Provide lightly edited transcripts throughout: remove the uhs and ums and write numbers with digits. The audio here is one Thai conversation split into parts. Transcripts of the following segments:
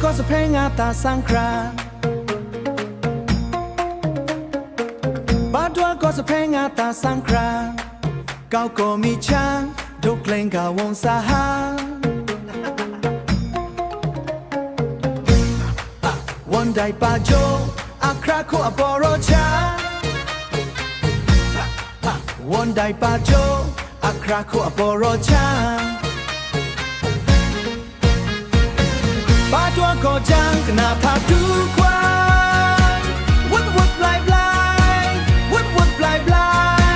ก็สะเพงอาตาสังคราบาดัวก็สะเพงอาตาสังคราเก้าก็มีช้างดกเลงกาวงสาหาวันใดป่าโจอาคราโคอปอโรชาวันใดป่าโจอาคราโคอปอโรชาบาดัวก็จังกนาพาดูควายวุดวุดปลายปลายวุดวุดปลายปลา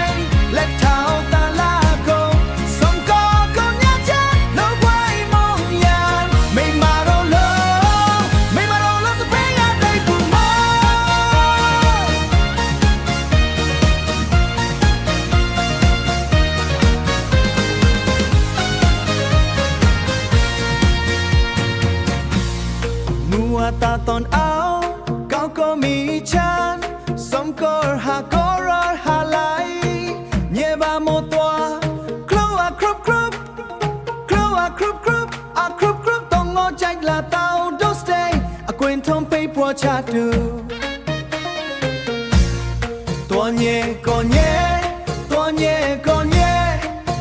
ยเล็ดเท้าตาลาโกสมกอก็ยาจันโลกไว้มองยานไม่มาโรโลไม่มาโรโลสเปงอาได้ปุ่มมมัวตาตอนเอาเก้าก็มีฉันสมกอหากอรอหาไหลเย่บาโมตัวคลัวครุบครุบคลัวครุบครุบครุบครุบต้องงอใจลาเตาโดสเตย์กวนทอมไปพัวชาดูตัวเย่ก็เย่ตัวเย่ก็เย่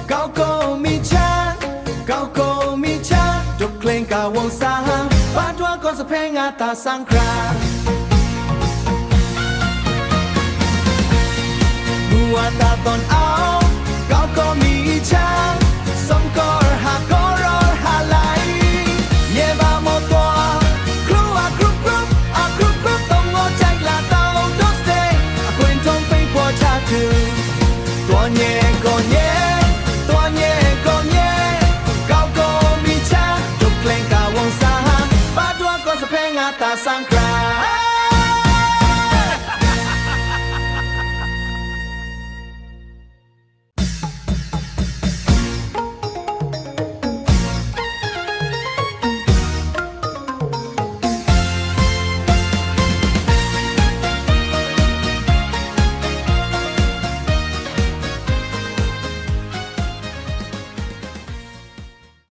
เก้าก็มีฉันเก้าก็มีฉันดกเพลงกาวงสาหาบาดัวก็สะเพงอาตาสังครามัวตาตอนเอาเก้าก็มีช้างสมกอหากอรอหาไหลเย่บาโมตัวคลัวครุบครุบครุบครุบต้องงอใจลาเตาโดสเตย์กวนทองไปพัวชาถือตัวเย่